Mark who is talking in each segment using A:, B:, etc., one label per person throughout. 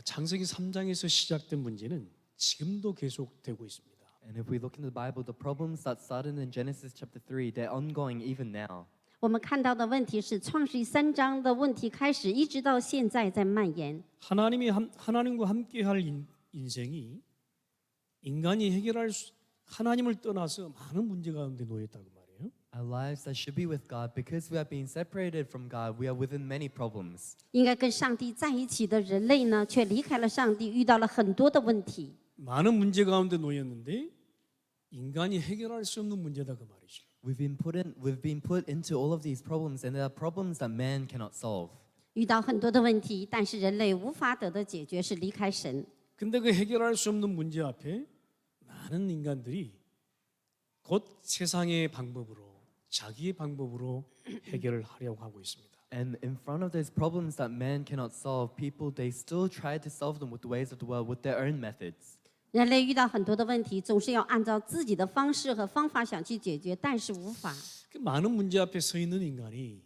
A: 창세기 3장에서 시작된 문제는 지금도 계속되고 있습니다.
B: And if we look into the Bible, the problems that started in Genesis chapter 3, they're ongoing even now.
C: 我们看到的问题是创世记3章的问题开始，一直到现在在蔓延。
A: 하나님과 함께할 인생이 인간이 하나님을 떠나서 많은 문제 가운데 놓였다고 말이에요.
B: Our lives that should be with God, because we are being separated from God, we are within many problems.
C: 应该跟上帝在一起的人类呢，却离开了上帝，遇到了很多的问题。
A: 많은 문제 가운데 놓였는데 인간이 해결할 수 없는 문제다 그 말이죠.
B: We've been put into all of these problems, and there are problems that man cannot solve.
C: 遇到很多的问题，但是人类无法得到解决，是离开神。
A: 근데 그 해결할 수 없는 문제 앞에 많은 인간들이 곧 세상의 방법으로 자기의 방법으로 해결을 하려고 하고 있습니다.
B: And in front of those problems that man cannot solve, people, they still try to solve them with the ways of the world, with their own methods.
C: 人类遇到很多的问题，总是要按照自己的方式和方法想去解决，但是无法。
A: 그 많은 문제 앞에 서 있는 인간이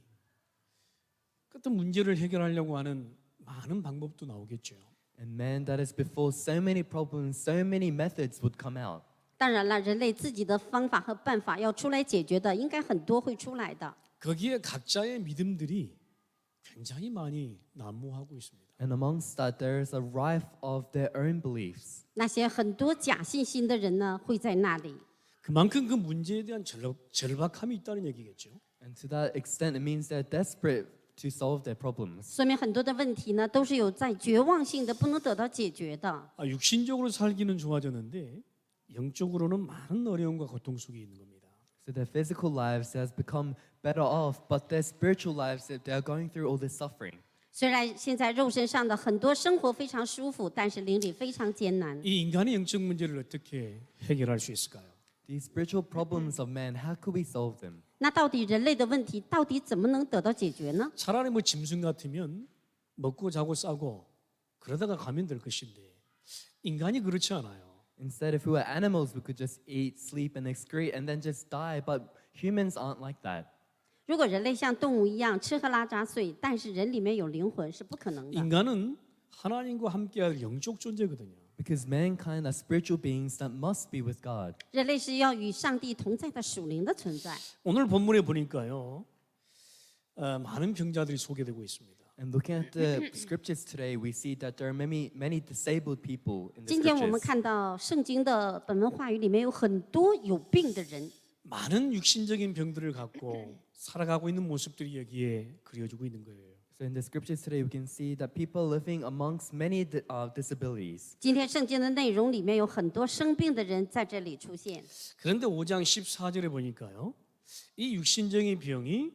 A: 그 어떤 문제를 해결하려고 하는 많은 방법도 나오겠죠.
B: And man that is before so many problems, so many methods would come out.
C: 当然了，人类自己的方法和办法要出来解决的，应该很多会出来的。
A: 거기에 각자의 믿음들이 굉장히 많이 난무하고 있습니다.
B: And amongst that, there is a rife of their own beliefs.
C: 那些很多假信心的人呢，会在那里。
A: 그만큼 그 문제에 대한 절박함이 있다는 얘기겠죠.
B: And to that extent, it means they're desperate to solve their problems.
C: 说明很多的问题呢，都是有在绝望性的，不能得到解决的。
A: 육신적으로 살기는 좋아졌는데 영적으로는 많은 어려움과 고통 속에 있는 겁니다.
B: So their physical lives has become better off, but their spiritual lives, they are going through all this suffering.
C: 虽然现在肉身上的很多生活非常舒服，但是灵里非常艰难。
A: 이 인간의 영적 문제를 어떻게 해결할 수 있을까요?
B: These spiritual problems of man, how could we solve them?
C: 那到底人类的问题到底怎么能得到解决呢？
A: 차라리 뭐 짐승 같으면 먹고 자고 싸고 그러다가 가면 될 것인데 인간이 그렇지 않아요.
B: Instead, if we were animals, we could just eat, sleep, and excrete, and then just die. But humans aren't like that.
C: 如果人类像动物一样吃喝拉撒睡，但是人里面有灵魂是不可能的。
A: 인간은 하나님과 함께할 영적 존재거든요.
B: Because mankind are spiritual beings that must be with God.
C: 人类是要与上帝同在的属灵的存在。
A: 오늘 본문에 보니까요, 많은 병자들이 소개되고 있습니다.
B: And looking at the scriptures today, we see that there are many disabled people in the
C: 今天我们
B: scriptures.
C: 看到圣经的本文话语里面有很多有病的人，
A: 많은 육신적인 병들을 갖고 살아가고 있는 모습들이 여기에 그려지고 있는 거예요.
B: So in the scriptures today, we can see that people living amongst many disabilities.
C: 今天圣经的内容里面有很多生病的人在这里出现。
A: 그런데 5장 14절에 보니까요, 이 육신적인 병이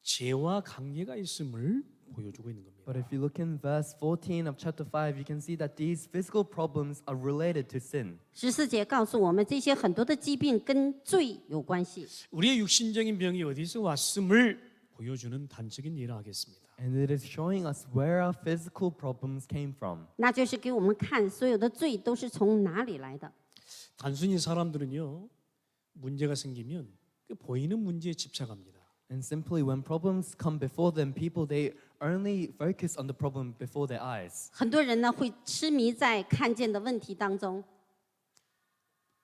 A: 죄와 관계가 있음을 보여주고 있는 겁니다.
B: But if you look in verse 14 of chapter 5, you can see that these physical problems are related to sin.
C: 14节告诉我们，这些很多的疾病跟罪有关系。
A: 우리의 육신적인 병이 어디서 왔음을 보여주는 단적인 예를 하겠습니다.
B: And it is showing us where our physical problems came from.
C: 那就是给我们看所有的罪都是从哪里来的。
A: 단순히 사람들은요, 문제가 생기면 그 보이는 문제에 집착합니다.
B: And simply, when problems come before them, people, they only focus on the problem before their eyes.
C: 很多人呢会痴迷在看见的问题当中。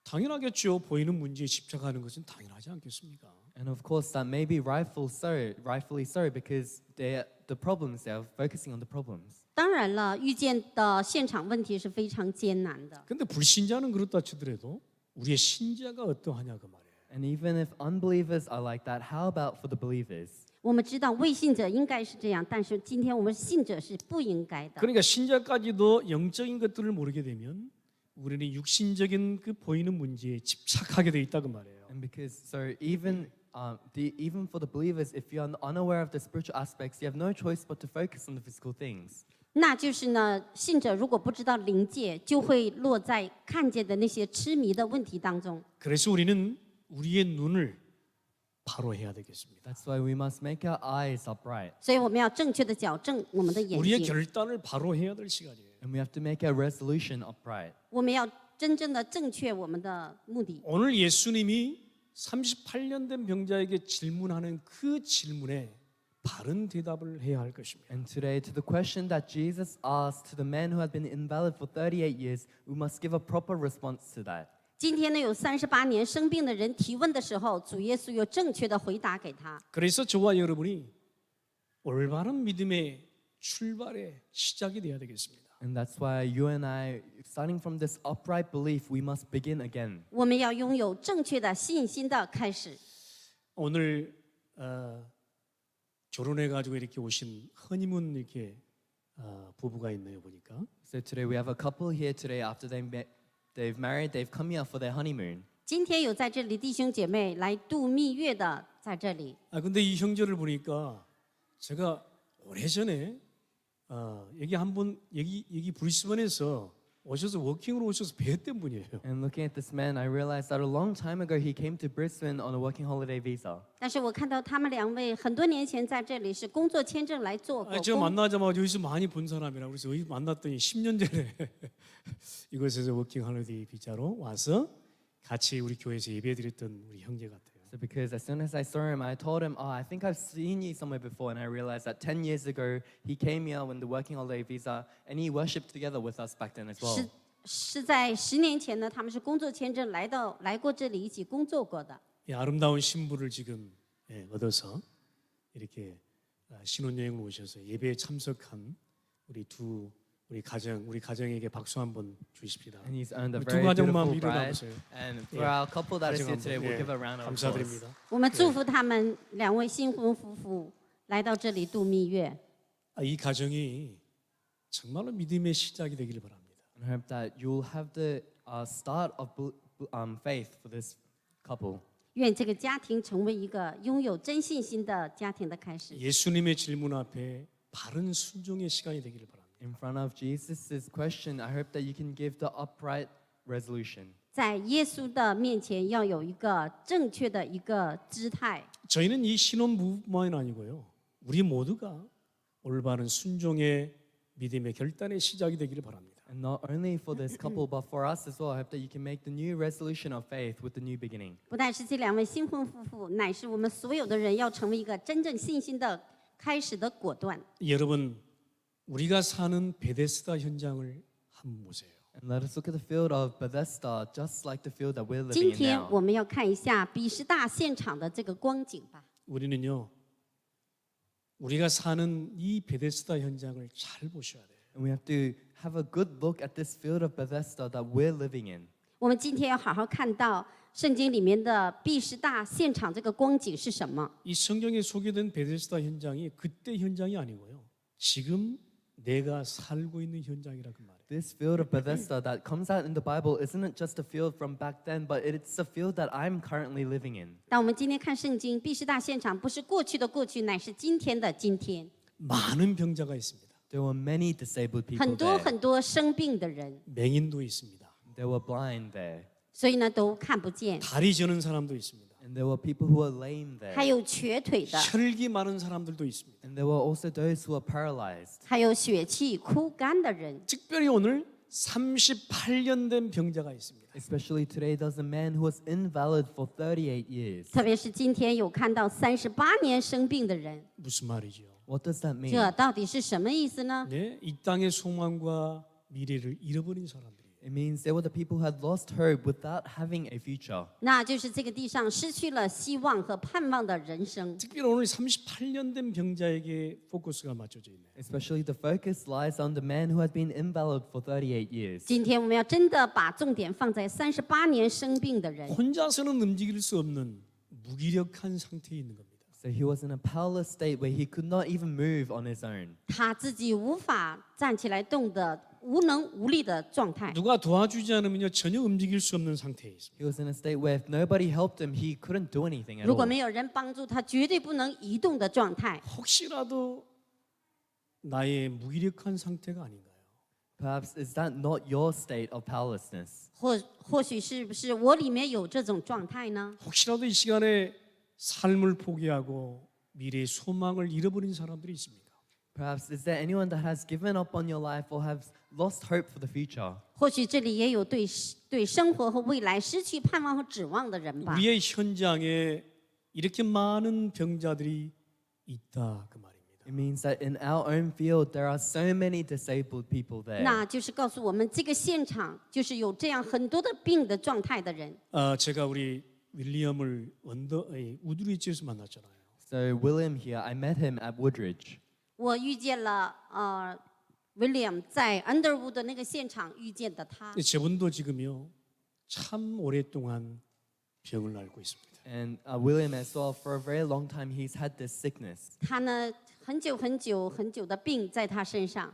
A: 당연하겠죠. 보이는 문제에 집착하는 것은 당연하지 않겠습니까?
B: And of course, that may be rightfully so, because the problems, they are focusing on the problems.
C: 当然了，遇见的现场问题是非常艰难的。
A: 근데 불신자는 그렇다 치더라도 우리의 신자가 어떠하냐 그 말이에요.
B: And even if unbelievers are like that, how about for the believers?
C: 我们知道未信者应该是这样，但是今天我们信者是不应该的。
A: 그러니까 신자까지도 영적인 것들을 모르게 되면 우리는 육신적인 그 보이는 문제에 집착하게 돼 있다 그 말이에요.
B: And because so even for the believers, if you're unaware of the spiritual aspects, you have no choice but to focus on the physical things.
C: 那就是呢，信者如果不知道灵界，就会落在看见的那些痴迷的问题当中。
A: 그래서 우리는 우리의 눈을 바로 해야 되겠습니다.
B: That's why we must make our eyes upright.
C: 所以我们要正确的矫正我们的眼
A: 우리의
C: 睛，
A: 결단을 바로 해야 될 시간이에요.
B: And we have to make our resolution upright.
C: 我们要真正的正确我们的目的。
A: 오늘 예수님이 38년 된 병자에게 질문하는 그 질문에 바른 대답을 해야 할 것입니다.
B: And today, to the question that Jesus asked to the man who had been invalid for 38 years, we must give a proper response to that.
C: 今天呢，有38年生病的人提问的时候，主耶稣有正确的回答给他。
A: 그래서 저와 여러분이 올바른 믿음의 출발의 시작이 되어야 되겠습니다.
B: And that's why you and I, starting from this upright belief, we must begin again.
C: 我们要拥有正确的信心的开始。
A: 오늘 결혼해 가지고 이렇게 오신 허니문 이렇게 부부가 있네요 보니까.
B: So today we have a couple here today after they've married, they've come here for their honeymoon.
C: 今天有在这里弟兄姐妹来度蜜月的，在这里。
A: 근데 이 형제를 보니까 제가 오래전에 여기 한번 여기 브리스번에서 오셔서 워킹으로 오셔서 뵀던 분이에요.
B: And looking at this man, I realized that a long time ago he came to Brisbane on a working holiday visa.
C: 但是我看到他们两位很多年前在这里是工作签证来做过
A: 제가
C: 工，
A: 만나자마자 여기서 많이 본 사람이라고 그래서 여기 만났더니 10년 전에 이곳에서 워킹 홀리데이 비자로 와서 같이 우리 교회에서 예배드렸던 우리 형제 같아요.
B: So because as soon as I saw him, I told him, I think I've seen you somewhere before. And I realized that 10 years ago, he came here when the working holiday visa, and he worshipped together with us back then as well.
C: 是在10年前呢，他们是工作签证来过这里一起工作过的。
A: 이 아름다운 신부를 지금 얻어서 이렇게 신혼여행을 오셔서 예배에 참석한 우리 가정에게 박수 한번 주십시다.
B: And he's earned a
A: 우리 두
B: very
A: 가정만
B: beautiful bride.
A: 일어나보세요.
B: And for our couple that is
A: 가정
B: here today,
A: 한번
B: we'll give a round of applause.
A: 감사드립니다.
C: 我们祝福他们两位新婚夫妇来到这里度蜜月。
A: 이 가정이 정말로 믿음의 시작이 되기를 바랍니다.
B: And I hope that you'll have the start of faith for this couple.
C: 愿这个家庭成为一个拥有真信心的家庭的开始。
A: 예수님의 질문 앞에 바른 순종의 시간이 되기를 바랍니다.
B: In front of Jesus' question, I hope that you can give the upright resolution.
C: 在耶稣的面前要有一个正确的一个姿态。
A: 저희는 이 신혼부부만이 아니고요. 우리 모두가 올바른 순종의 믿음의 결단의 시작이 되기를 바랍니다.
B: And not only for this couple, but for us as well. I hope that you can make the new resolution of faith with the new beginning.
C: 不但是这两位新婚夫妇，乃是我们所有的人要成为一个真正信心的开始的果断。
A: 여러분, 우리가 사는 베데스다 현장을 한번 보세요.
B: And let us look at the field of Bethesda, just like the field that we're
C: 今
B: living in
C: 天
B: now.
C: 我们要看一下比斯大现场的这个光景吧。
A: 우리는요, 우리가 사는 이 베데스다 현장을 잘 보셔야 돼요.
B: And we have to have a good look at this field of Bethesda that we're living in.
C: 我们今天要好好看到圣经里面的比斯大现场这个光景是什么。
A: 이 성경에 소개된 베데스다 현장이 그때 현장이 아니고요. 지금 내가 살고 있는 현장이라 그 말이에요.
B: This field of Bethesda that comes out in the Bible isn't just a field from back then, but it's a field that I'm currently living in.
C: 但我们今天看圣经，比斯大现场不是过去的过去，乃是今天的今天。
A: 많은 병자가 있습니다.
B: There were many disabled
C: 很
B: people
C: 多
B: there.
C: 很多生病的人，
A: 맹인도 있습니다.
B: There were blind there.
C: 所以呢都看不见。
A: 다리 저는 사람도 있습니다.
B: And there were people who were lame there.
C: 还有瘸腿的，
A: 혈기 많은 사람들도 있습니다.
B: And there were also those who were paralyzed.
C: 还有血气枯干的人。
A: 특별히 오늘 38년 된 병자가 있습니다.
B: Especially today, there's a man who was invalid for 38 years.
C: 特别是今天有看到38年生病的人，
A: 무슨 말이죠?
B: What does that mean?
C: 这到底是什么意思呢？
A: 네, 이 땅의 소망과 미래를 잃어버린 사람들이에요.
B: It means they were the people who had lost hope without having a future.
C: 那就是这个地上失去了希望和盼望的人生。
A: 특별히 오늘 38년 된 병자에게 포커스가 맞춰져 있네요.
B: Especially the focus lies on the man who had been invalid for 38 years.
C: 今天我们要真的把重点放在38年生病的人，
A: 혼자서는 움직일 수 없는 무기력한 상태에 있는 겁니다.
B: So he was in a powerless state where he could not even move on his own.
C: 他自己无法站起来动的无能无力的状态。
A: 누가 도와주지 않으면요 전혀 움직일 수 없는 상태에 있습니다.
B: He was in a state where if nobody helped him, he couldn't do anything at
C: 如果
B: all.
C: 没有人帮助他，绝对不能移动的状态。
A: 혹시라도 나의 무기력한 상태가 아닌가요?
B: Perhaps is that not your state of powerlessness?
C: 或许是不是我里面有这种状态呢？
A: 혹시라도 이 시간에 삶을 포기하고 미래의 소망을 잃어버린 사람들이 있습니까?
B: Perhaps is there anyone that has given up on your life or has lost hope for the future?
C: 或许这里也有对生活和未来失去盼望和指望的人吧。
A: 우리의 현장에 이렇게 많은 병자들이 있다 그 말입니다.
B: It means that in our own field, there are so many disabled people there.
C: 那就是告诉我们，这个现场就是有这样很多的病的状态的人。
A: 제가 우리 윌리엄을 우드리지에서 만났잖아요.
B: So William here, I met him at Woodridge.
C: 我遇见了William 在 Underwood 的那个现场遇见的他。
A: 저분도 지금요 참 오랫동안 병을 앓고 있습니다.
B: And William as well, for a very long time, he's had this sickness.
C: 他呢很久的病在他身上。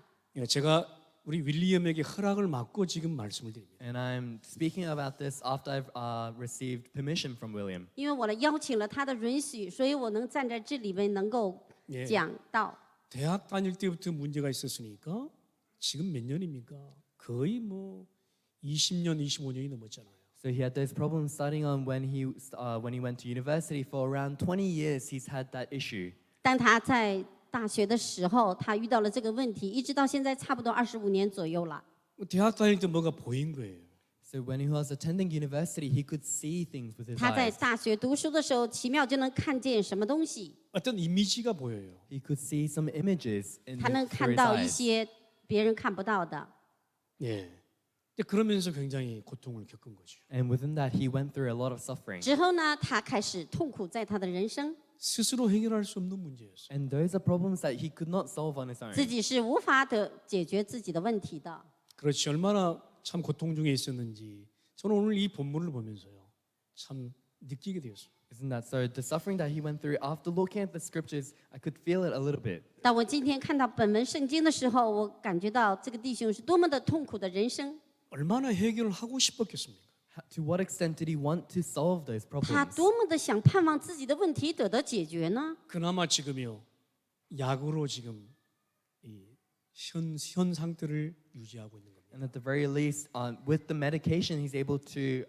A: 제가 우리 윌리엄에게 허락을 받고 지금 말씀을 드립니다.
B: And I'm speaking about this after I've received permission from William.
C: 因为我呢邀请了他的允许，所以我能站在这里面能够讲到。
A: 대학 다닐 때부터 문제가 있었으니까 지금 몇 년입니까? 거의 뭐 20년, 25년이 넘었잖아요.
B: So he had those problems starting on when he went to university. For around 20 years, he's had that issue.
C: 当他在大学的时候，他遇到了这个问题，一直到现在差不多25年左右了。
A: 대학 다닐 때 뭐가 보인 거예요.
B: So when he was attending university, he could see things with his
C: 他在
B: eyes.
C: 大学读书的时候，奇妙就能看见什么东西，
A: 어떤 이미지가 보여요.
B: He could see some images in
C: 他能
B: through
C: 看
B: his
C: 到一
B: eyes.
C: 些别人看不到的。
A: 예. 근데 그러면서 굉장히 고통을 겪은 거죠.
B: And within that, he went through a lot of suffering.
C: 之后呢，他开始痛苦在他的人生，
A: 스스로 해결할 수 없는 문제였어요.
B: And those are problems that he could not solve on his own.
C: 自己是无法的解决自己的问题的。
A: 그렇지 얼마나 참 고통 중에 있었는지 저는 오늘 이 본문을 보면서요 참 느끼게 되었어요.
B: Isn't that so? The suffering that he went through, after looking at the scriptures, I could feel it a little bit.
C: 当我今天看到本文圣经的时候，我感觉到这个弟兄是多么的痛苦的人生。
A: 얼마나 해결을 하고 싶었겠습니까?
B: To what extent did he want to solve those
C: 他
B: problems?
C: 多么的想盼望自己的问题得到解决呢？
A: 그나마 지금요 약으로 지금 현 상태를 유지하고 있는 겁니다.
B: And at the very least, with the medication, he's able to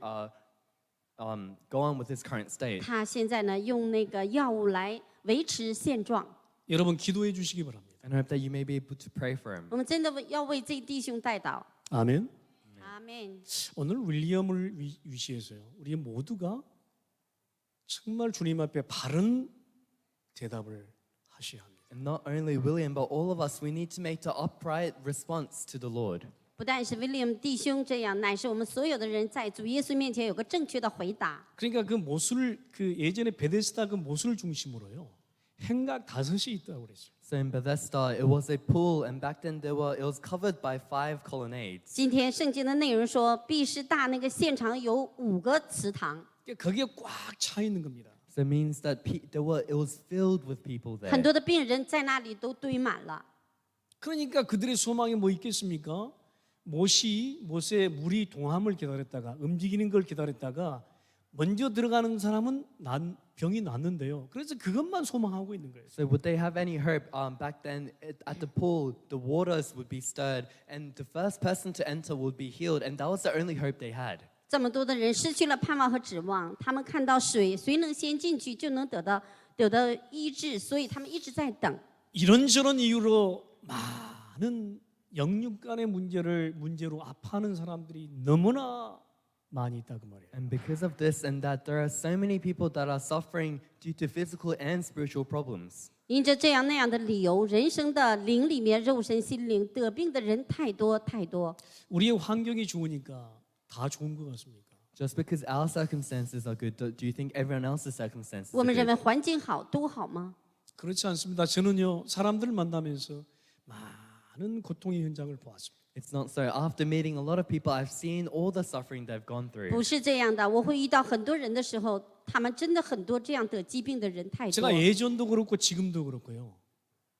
B: go on with his current state.
C: 他现在呢，用那个药物来维持现状。
A: 여러분 기도해 주시기 바랍니다.
B: And I hope that you may be able to pray for him.
C: 我们真的要为这弟兄代祷。
A: 아멘.
C: 阿门。
A: 오늘 윌리엄을 위시해서요 우리 모두가 정말 주님 앞에 바른 대답을 하셔야 합니다.
B: And not only William, but all of us, we need to make the upright response to the Lord.
C: 不但是 William 弟兄这样，乃是我们所有的人在主耶稣面前有个正确的回答。
A: 그러니까 그 모술 그 예전에 베데스다 그 모술 중심으로요 행각 5이 있다고 그랬어요.
B: So in Bethesda, it was a pool, and back then it was covered by 5 colonnades.
C: 今天圣经的内容说，毕士大那个现场有5个祠堂，
A: 거기에 꽉 차 있는 겁니다.
B: So it means that it was filled with people there.
C: 很多的病人在那里都堆满了。
A: 그러니까 그들의 소망이 뭐 있겠습니까? 못에 물이 동함을 기다렸다가 움직이는 걸 기다렸다가 먼저 들어가는 사람은 병이 낫는데요. 그래서 그것만 소망하고 있는 거예요.
B: So would they have any hope? Back then, at the pool, the waters would be stirred, and the first person to enter would be healed, and that was the only hope they had.
C: 这么多的人失去了盼望和指望，他们看到水，谁能先进去就能得到医治，所以他们一直在等。
A: 이런저런 이유로 많은 영육간의 문제로 아파하는 사람들이 너무나 많이 있다 그 말이에요.
B: And because of this and that, there are so many people that are suffering due to physical and spiritual problems.
C: 因着这样那样的理由，人生的灵里面，肉身心灵得病的人太多太多。
A: 우리의 환경이 좋으니까 다 좋은 것 같습니까?
B: Just because our circumstances are good, do you think everyone else's circumstances
C: 我
B: are
C: 们认为
B: good?
C: 环境好都好吗？
A: 그렇지 않습니다. 저는요 사람들을 만나면서 많은 고통의 현장을 보았습니다.
B: It's not so. After meeting a lot of people, I've seen all the suffering they've gone through.
C: 不是这样的。我会遇到很多人的时候，他们真的很多这样得疾病的人太多。
A: 제가 예전도 그렇고 지금도 그렇고요.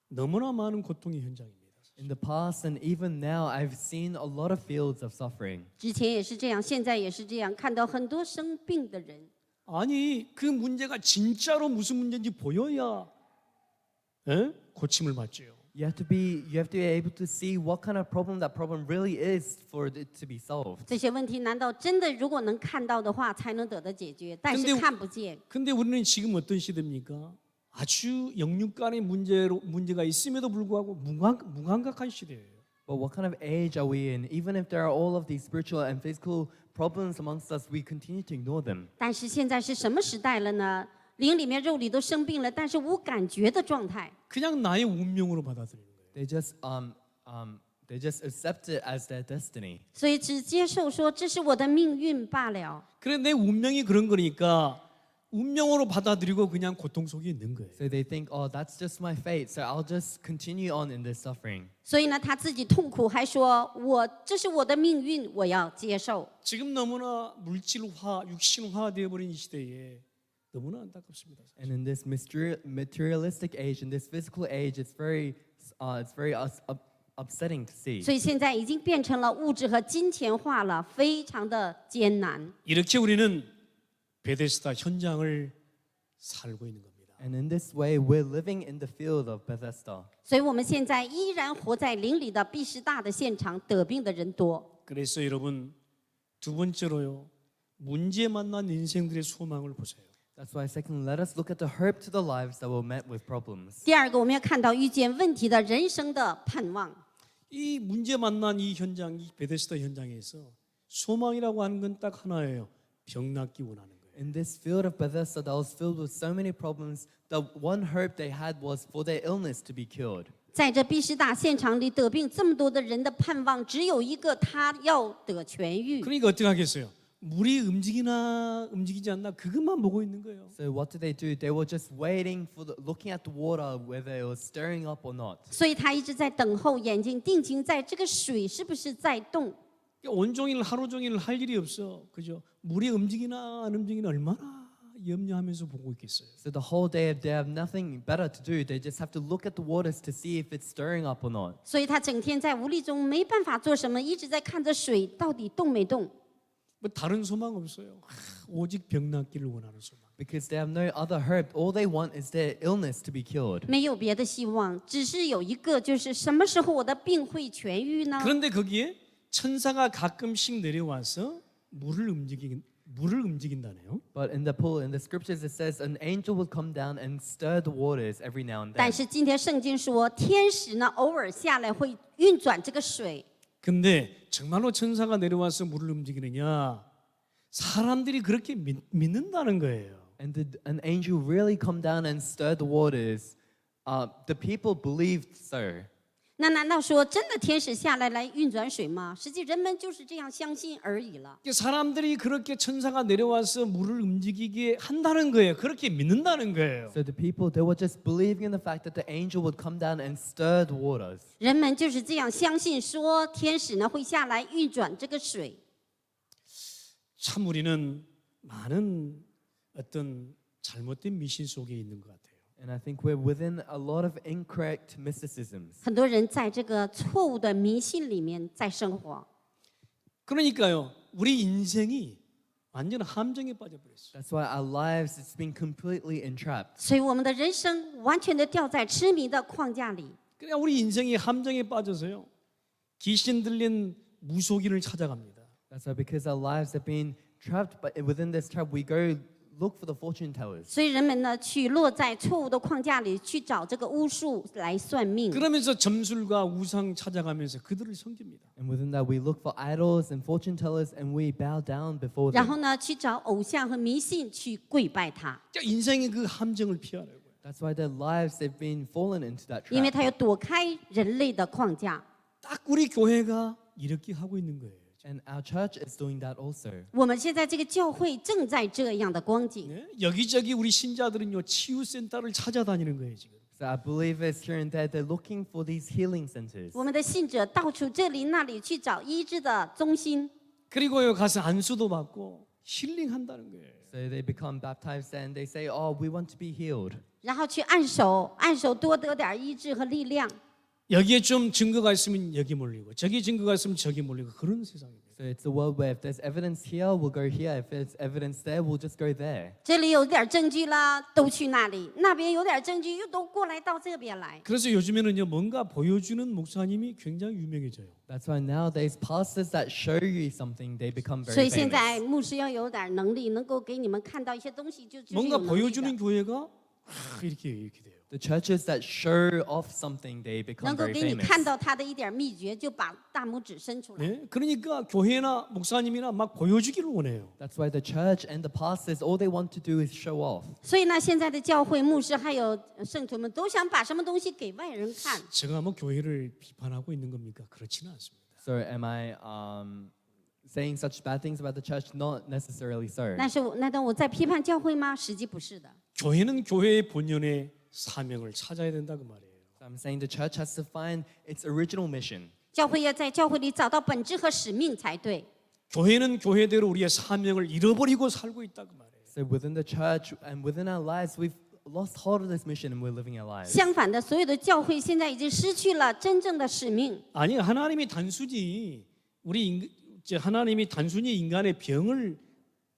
A: 너무나 많은 고통의 현장입니다.
B: In the past and even now, I've seen a lot of fields of suffering.
C: 之前也是这样，现在也是這樣，看到很多生病的人。
A: 아니 그 문제가 진짜로 무슨 문제인지 보여야 고침을 받지요.
B: You have to be able to see what kind of problem that problem really is for it to be solved.
C: 这些问题难道真的如果能看到的话，才能得到解决？但
A: 근데
C: 是看不见。
A: 근데 우리는 지금 어떤 시대입니까? 아주 영육간의 문제가 있음에도 불구하고 무감각한 시대예요.
B: But what kind of age are we in? Even if there are all of these spiritual and physical problems amongst us, we continue to ignore them.
C: 但是现在是什么时代了呢？灵里面、肉里都生病了，但是无感觉的状态。
A: 그냥 나의 운명으로 받아들이는 거예요.
B: They just accept it as their destiny.
C: 所以只接受说这是我的命运罢了。
A: 그래 내 운명이 그런 거니까 운명으로 받아들이고 그냥 고통 속에 있는 거예요.
B: So they think, oh, that's just my fate. So I'll just continue on in this suffering.
C: 所以呢，他自己痛苦，还说这是我的命运，我要接受。
A: 지금 너무나 물질화, 육신화 되어버린 이 시대에 너무나 안타깝습니다.
B: And in this materialistic age, in this physical age, it's very upsetting to see.
C: 所以现在已经变成了物质和金钱化了，非常的艰难。
A: 이렇게 우리는 베데스다 현장을 살고 있는 겁니다.
B: And in this way, we're living in the field of Bethesda.
C: 所以我们现在依然活在灵里的毕士大的现场，得病的人多。
A: 그래서 여러분 두 번째로요. 문제 만난 인생들의 소망을 보세요.
B: That's why, second, let us look at the hope to the lives that were met with problems.
C: 第二个，我们要看到遇见问题的人生的盼望。
A: 이 문제 만난 이 현장, 이 베데스다 현장에서 소망이라고 하는 건 딱 하나예요. 병 낫기 원하는 거예요.
B: In this field of Bethesda that was filled with so many problems, the one hope they had was for their illness to be cured.
C: 在这毕士大现场里得病这么多的人的盼望只有一个，他要得痊愈。
A: 그러니까 어떻게 하겠어요? 물이 움직이나 움직이지 않나 그것만 보고 있는 거예요.
B: So what did? They were just waiting looking at the water, whether it was stirring up or not.
C: 所以他一直在等候，眼睛定睛在这个水是不是在动。
A: 온종일 하루 종일 할 일이 없어. 그죠? 물이 움직이나 안 움직이나 얼마나 염려하면서 보고 있겠어요.
B: So the whole day they have nothing better to do. They just have to look at the waters to see if it's stirring up or not.
C: 所以他整天在无力中没办法做什么，一直在看着水到底动没动。
A: 뭐 다른 소망 없어요. 오직 병 낫기를 원하는 소망.
B: Because they have no other hope. All they want is their illness to be cured.
C: 没有别的希望，只是有一个，就是什么时候我的病会痊愈呢？
A: 그런데 거기에 천사가 가끔씩 내려와서 물을 움직인다네요.
B: But in the pool, in the scriptures, it says an angel would come down and stir the waters every now and
C: 但
B: then.
C: 是今天圣经说，天使呢偶尔下来会运转这个水。
A: 근데 정말로 천사가 내려와서 물을 움직이느냐? 사람들이 그렇게 믿는다는 거예요.
B: And did an angel really come down and stir the waters? The people believed so.
C: 那难道说真的天使下来运转水吗？实际人们就是这样相信而已了。
A: 사람들이 그렇게 천사가 내려와서 물을 움직이게 한다는 거예요. 그렇게 믿는다는 거예요.
B: So the people, they were just believing in the fact that the angel would come down and stir the waters.
C: 人们就是这样相信，说天使呢会下来运转这个水。
A: 참 우리는 많은 어떤 잘못된 미신 속에 있는 것 같아요.
B: And I think we're within a lot of incorrect mysticisms.
C: 很多人在这个错误的迷信里面在生活，
A: 그러니까요, 우리 인생이 완전 함정에 빠져버렸어요.
B: That's why our lives, it's been completely entrapped.
C: 所以我们的人生完全的掉在痴迷的框架里。
A: 그냥 우리 인생이 함정에 빠져서요, 귀신 들린 무속인을 찾아갑니다.
B: That's why because our lives have been trapped, but within this trap, we go look for the fortune tellers.
C: 所以人们呢，去落在错误的框架里，去找这个巫术来算命。
A: 그러면서 점술과 우상 찾아가면서 그들을 섬깁니다.
B: And within that, we look for idols and fortune tellers, and we bow down before
C: 然
B: them.
C: 后呢，去找偶像和迷信去跪拜他，
A: 그러니까 인생의 그 함정을 피하려고요.
B: That's why their lives, they've been fallen into that
C: 因为
B: trap.
C: 他要躲开人类的框架。
A: 딱 우리 교회가 이렇게 하고 있는 거예요.
B: And our church is doing that also.
C: 我们现在这个教会正在这样的光景。
A: 네? 여기저기 우리 신자들은요, 치유센터를 찾아다니는 거예요 지금.
B: So our believers here and there, they're looking for these healing centers.
C: 我们的信者到处这里那里去找医治的中心，
A: 그리고요 가서 안수도 받고 힐링한다는 거예요.
B: So they become baptized and they say, oh, we want to be healed.
C: 然后去按手，按手多得点医治和力量。
A: 여기에 좀 증거가 있으면 여기 몰리고 저기 증거가 있으면 저기 몰리고 그런 세상입니다.
B: So it's a world where if there's evidence here, we'll go here. If there's evidence there, we'll just go there.
C: 这里有点证据啦，都去那里；那边有点证据，又都过来到这边来。
A: 그래서 요즘에는요 뭔가 보여주는 목사님이 굉장히 유명해져요.
B: That's why nowadays pastors that show you something, they become
C: 所
B: very
C: 以现在
B: famous.
C: 牧师要有点能力，能够给你们看到一些东西，就是有
A: 뭔가
C: 能力的
A: 보여주는 교회가 이렇게 돼요.
B: The churches that show off something, they
C: 能
B: become
C: 够
B: very
C: 给你看
B: famous.
C: 到他的一点秘诀，就把大拇指伸出来。
A: 네? 그러니까 교회나 목사님이나 막 보여주기를 원해요.
B: That's why the church and the pastors, all they want to do is show off.
C: 所以呢，现在的教会牧师还有圣徒们都想把什么东西给外人看。
A: 제가 뭐 교회를 비판하고 있는 겁니까? 그렇지는 않습니다.
B: So am I saying such bad things about the church? Not necessarily so.
C: 难道我在批判教会吗？实际不是的。
A: 교회는 교회의 본연의 사명을 찾아야 된다 그 말이에요.
B: So I'm saying the church has to find its original mission.
C: 教会要在教会里找到本质和使命才对。
A: 교회는 교회대로 우리의 사명을 잃어버리고 살고 있다 그 말이에요.
B: So within the church and within our lives, we've lost hold of this mission and we're living our lives.
C: 相反的，所有的教会现在已经失去了真正的使命。
A: 아니 하나님이 단순히 하나님이 단순히 인간의 병을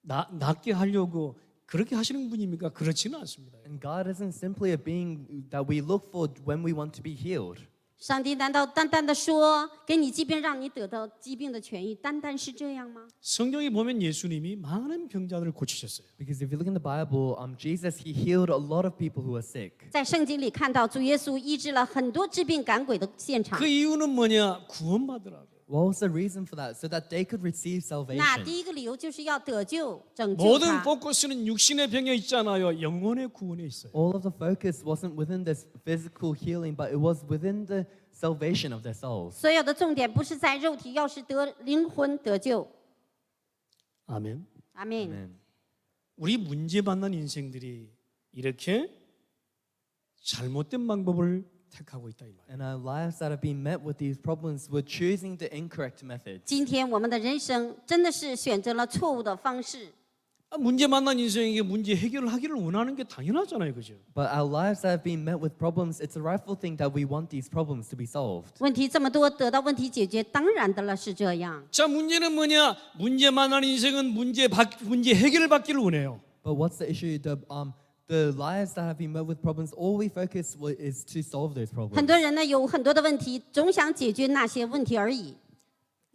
A: 낫게 하려고 그렇게 하시는 분입니까? 그렇지는 않습니다.
B: And God isn't simply a being that we look for when we want to be healed.
C: 上帝难道单单的说给你疾病，让你得到疾病的痊愈，单单是这样吗？
A: 성경에 보면 예수님이 많은 병자들을 고치셨어요.
B: Because if you look in the Bible, Jesus, he healed a lot of people who are sick.
C: 在圣经里看到主耶稣医治了很多治病赶鬼的现场
A: 그 。 이유는 뭐냐? 구원받으라고.
B: What was the reason for that? So that they could receive
C: 那
B: salvation.
C: 第一个理由就是要得救、拯救
A: 모든
C: 他。
A: 포커스는 육신의 병에 있잖아요. 영혼의 구원에 있어요.
B: All of the focus wasn't within this physical healing, but it was within the salvation of their souls.
C: 所有的重点不是在肉体，要是得灵魂得救。
A: 아멘.
C: 阿门。
B: Amen.
A: 우리 문제 만난 인생들이 이렇게 잘못된 방법을 택하고 있다 이 말이에요.
B: And our lives that have been met with these problems, we're choosing the incorrect methods.
C: 今天我们的人生真的是选择了错误的方式。
A: 문제 만난 인생에게 문제 해결을 하기를 원하는 게 당연하잖아요, 그죠?
B: But our lives that have been met with problems, it's a rightful thing that we want these problems to be solved.
C: 问题这么多，得到问题解决，当然的了，是这样。
A: 자, 문제는 뭐냐? 문제 만난 인생은 문제 해결을 받기를 원해요.
B: But what's the issue? The lives that have been met with problems, all we focus is to solve those
C: 很
B: problems.
C: 多人呢有很多的问题，总想解决那些问题而已。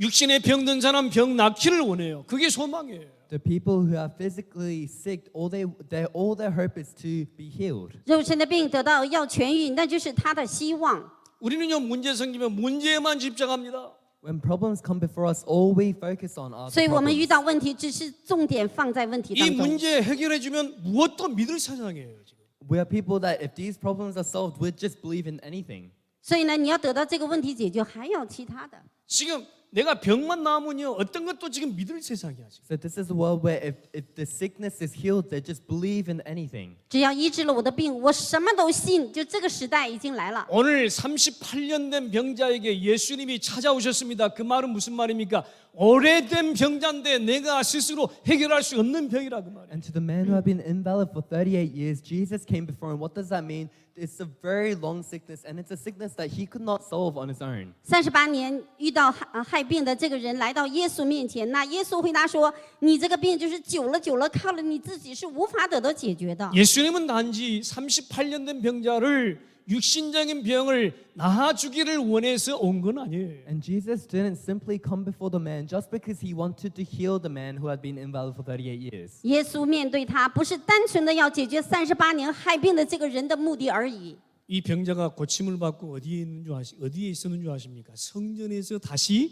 A: 육신에 병든 사람 병 낫기를 원해요. 그게 소망이에요.
B: The people who are physically sick, all their hope is to be healed.
C: 肉身的病得到要痊愈，那就是他的希望。
A: 우리는요 문제 생기면 문제에만 집중합니다.
B: When problems come before us, all we focus on are
C: 所
B: the
C: 以我们遇
B: problems.
C: 到问题，只是重点放在问题
A: 이
C: 当中。
A: 문제 해결해주면 무엇도 믿을 세상이에요. 지금.
B: We are people that if these problems are solved, we'd just believe in anything.
C: 所以呢，你要得到这个问题解决，还要其他的。
A: 지금 내가 병만 나으면요 어떤 것도 지금 믿을 세상이야. 지금.
B: So this is a world where if the sickness is healed, they just believe in anything.
C: 只要医治了我的病，我什么都信。就这个时代已经来了。
A: 오늘 38년 된 병자에게 예수님이 찾아오셨습니다. 그 말은 무슨 말입니까? 오래된 병자인데 내가 스스로 해결할 수 없는 병이라 그 말이에요.
B: And to the man who had been invalid for 38 years, Jesus came before him. What does that mean? It's a very long sickness, and it's a sickness that he could not solve on his own.
C: 38年遇到害病的这个人来到耶稣面前，那耶稣回答说：“你这个病就是久了，靠了你自己是无法得到解决的。
A: 예수님은 단지 38년 된 병자를 육신적인 병을 나아주기를 원해서 온 건 아니에요.
B: And Jesus didn't simply come before the man just because he wanted to heal the man who had been invalid for 38 years.
C: 耶稣面对他，不是单纯的要解决38年害病的这个人的目的而已。
A: 이 병자가 고침을 받고 어디에 있었는 줄 아십니까? 성전에서 다시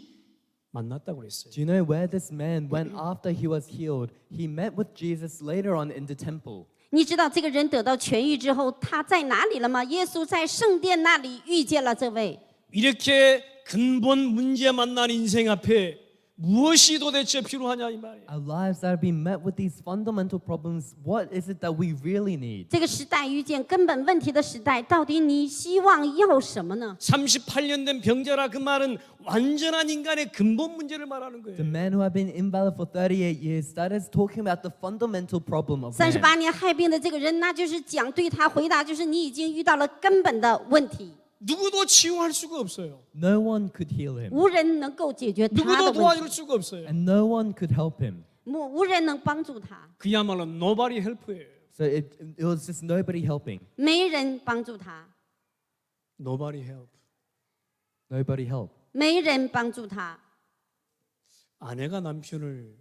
A: 만났다고 그랬어요.
B: Do you know where this man went after he was healed? He met with Jesus later on in the temple.
C: 你知道这个人得到痊愈之后，他在哪里了吗？耶稣在圣殿那里遇见了这位。
A: 이렇게 근본 문제 만난 인생 앞에 무엇이 도대체 필요하냐 이 말이에요.
B: Our lives that have been met with these fundamental problems, what is it that we really need?
C: 这个时代遇见根本问题的时代，到底你希望要什么呢？
A: 38년 된 병자라 그 말은 완전한 인간의 근본 문제를 말하는
B: The
A: 거예요.
B: man who had been invalid for 38 years, that is talking about the fundamental problem of man.
C: 38年害病的这个人，那就是讲对他回答，就是你已经遇到了根本的问题，
A: 누구도 치유할 수가 없어요.
B: No one could heal him,
C: 无人能够解决他
A: 누구도
C: 的问
A: 도와줄
C: 题，
A: 수가 없어요.
B: and no one could help him.
C: 无人能帮助他，
A: 그야말로 nobody help예요.
B: So it was just nobody helping.
C: 没人帮助他，
A: nobody help.
B: Nobody helped.
C: 没人帮助他。
A: 아내가 남편을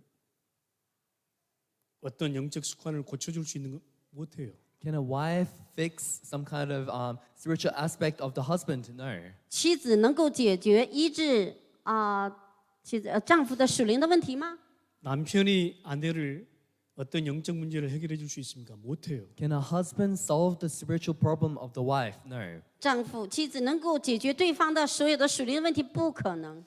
A: 어떤 영적 습관을 고쳐줄 수 있는 거 못해요.
B: Can a wife fix some kind of spiritual aspect of the husband? No.
C: 妻子能够解决医治丈夫的属灵的问题吗？
A: 남편이 아내를 어떤 영적 문제를 해결해 줄 수 있습니까? 못해요.
B: Can a husband solve the spiritual problem of the wife? No.
C: 妻子能够解决对方的所有的属灵问题，不可能。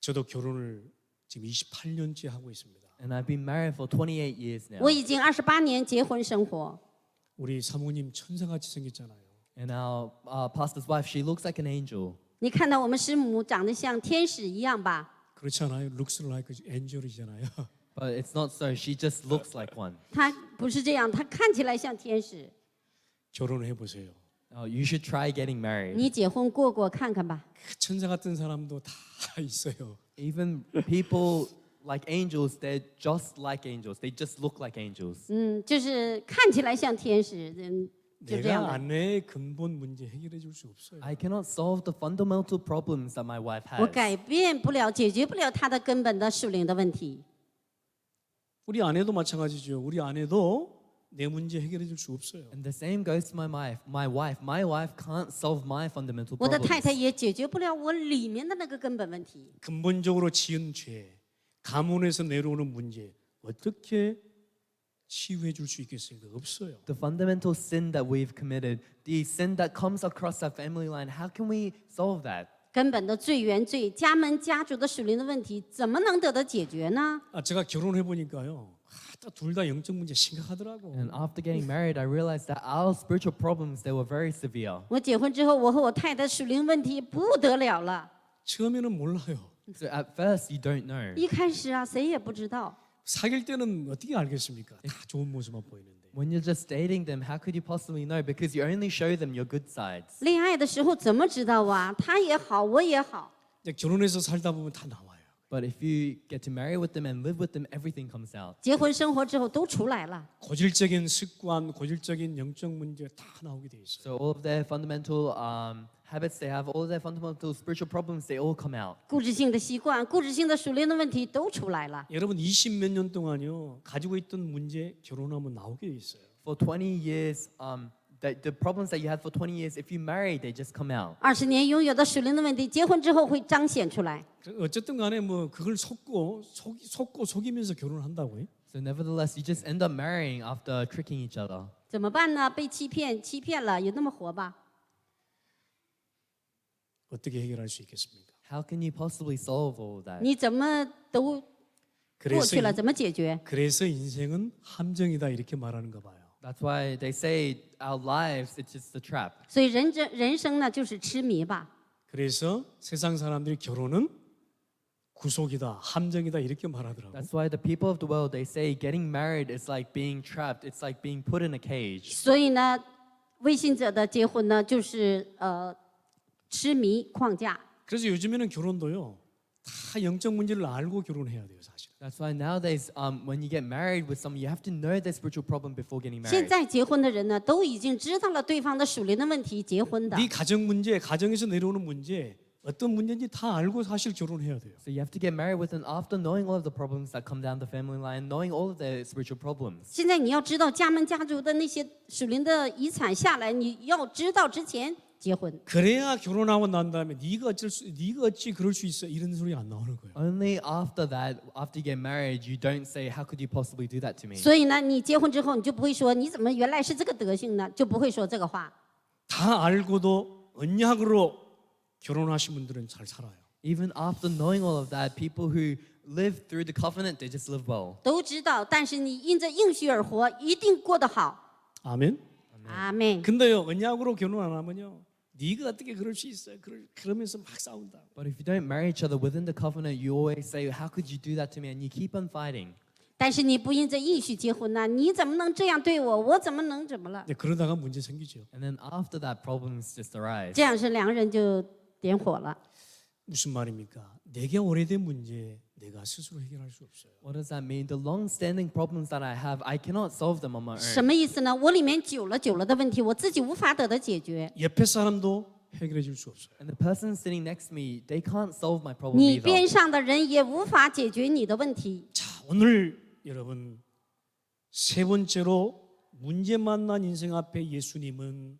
A: 저도 결혼을 지금 28년째 하고 있습니다.
B: And I've been married for 28 years now.
C: 我已经28年结婚生活，
A: 우리 사모님 천사같이 생겼잖아요.
B: And our pastor's wife, she looks like an angel.
C: 你看到我们师母长得像天使一样吧？
A: 그렇지 않아요? Looks like angel이잖아요.
B: But it's not so. She just looks like one.
C: 她不是这样，她看起来像天使。
A: 결혼해 보세요.
B: You should try getting married.
C: 你结婚过看看吧。
A: 그 천사 같은 사람도 다 있어요.
B: Even people like angels, they're just like angels. They just look like angels.
C: 就是看起来像天使，就这样
A: 내가
C: 的。
A: 아내의 근본 문제 해결해 줄 수 없어요.
B: I cannot solve the fundamental problems that my wife
C: 我
B: has.
C: 改变不了、解决不了她的根本的属灵的问题。
A: 우리 아내도 마찬가지죠. 우리 아내도 내 문제 해결해 줄 수 없어요.
B: And the same goes to my wife. My wife can't solve my fundamental
C: 我的太
B: problems.
C: 太也解决不了我里面的那个根本问题。
A: 근본적으로 지은 죄, 가문에서 내려오는 문제 어떻게 치유해 줄 수 있겠습니까? 없어요.
B: The fundamental sin that we've committed, the sin that comes across our family line, how can we solve that?
C: 根本的罪原罪、家门家族的属灵的问题，怎么能得到解决呢？
A: 제가 결혼해 보니까요. 둘 다 영적 문제 심각하더라고.
B: And after getting married, I realized that our spiritual problems, they were very severe.
C: 我结婚之后，我和我太太属灵问题不得了了。
A: 처음에는 몰라요.
B: So at first, you don't know.
C: 一开始啊，谁也不知道。
A: 사귈 때는 어떻게 알겠습니까? 다 좋은 모습만 보이는데.
B: When you're just dating them, how could you possibly know? Because you only show them your good sides.
C: 恋爱的时候怎么知道啊？他也好，我也好。
A: 이제 결혼해서 살다 보면 다 나와요.
B: But if you get to marry with them and live with them, everything comes out.
C: 结婚生活之后都出来了。
A: 고질적인 습관, 고질적인 영적 문제 다 나오게 돼 있어요.
B: So all of their fundamental habits they have, all of their fundamental spiritual problems, they all come out.
C: 固执性的习惯、固执性的属灵的问题都出来了。
A: 여러분 20 몇 년 동안요 가지고 있던 문제 결혼하면 나오게 돼 있어요.
B: For 20 years, the problems that you had for 20 years, if you marry, they just come out.
C: 20年拥有的属灵的问题，结婚之后会彰显出来。
A: 어쨌든 간에 뭐 그걸 속이면서 결혼을 한다고요?
B: So nevertheless, you just end up marrying after tricking each other.
C: 怎么办呢？被欺骗了，有那么活吧？
A: 어떻게 해결할 수 있겠습니까?
B: How can you possibly solve all of that?
C: 你怎么都过去了，
A: 그래서
C: 怎么解决？
A: 그래서 인생은 함정이다 이렇게 말하는가 봐요.
B: That's why they say our lives, it's just a trap.
C: 所以人生呢，就是痴迷吧。
A: 그래서 세상 사람들이 결혼은 구속이다, 함정이다 이렇게 말하더라고요.
B: That's why the people of the world, they say getting married is like being trapped. It's like being put in a cage.
C: 所以呢，微信者的结婚呢，就是痴迷框架。
A: 그래서 요즘에는 결혼도요 다 영적 문제를 알고 결혼해야 돼요 사실.
B: That's why nowadays, when you get married with someone, you have to know their spiritual problem before getting
C: 现
B: married.
C: 在结婚的人呢，都已经知道了对方的属灵的问题，结婚的。
A: 네 가정 문제, 가정에서 내려오는 문제 어떤 문제인지 다 알고 사실 결혼해야 돼요.
B: So you have to get married with them after knowing all of the problems that come down the family line, knowing all of their spiritual problems.
C: 现在你要知道家门家族的那些属灵的遗产下来，你要知道之前结婚。
A: 그래야 결혼하고 난 다음에 네가 어찌 그럴 수 있어 이런 소리 안 나오는 거예요.
B: Only after that, after you get married, you don't say, how could you possibly do that to me?
C: 所以呢，你结婚之后，你就不会说你怎么原来是这个德行呢？就不会说这个话。
A: 다 알고도 언약으로 결혼하신 분들은 잘 살아요.
B: Even after knowing all of that, people who live through the covenant, they just live well.
C: 都知道，但是你因着应许而活，一定过得好。
A: 아멘.
C: 阿门。
A: 근데요 언약으로 결혼 안 하면요 네가 어떻게 그럴 수 있어요? 그러면서 막 싸운다.
B: But if you don't marry each other within the covenant, you always say, how could you do that to me? And you keep on fighting.
C: 但是你不因着应许结婚呢、你怎么能这样对我？我怎么能怎么了？
A: 근데 그러다가 문제 생기죠.
B: And then after that, problems just arise.
C: 这样是两个人就点火了。
A: 무슨 말입니까? 내게 오래된 문제 내가 스스로 해결할 수 없어요.
B: What does that mean? The long-standing problems that I have, I cannot solve them on my
C: 什
B: own.
C: 么意思呢？我里面久了的问题，我自己无法得到解决。
A: 옆에 사람도 해결해 줄 수 없어요.
B: And the person sitting next to me, they can't solve my problem
C: 你
B: either.
C: 边上的人也无法解决你的问题。
A: 자 오늘 여러분 세 번째로 문제 만난 인생 앞에 예수님은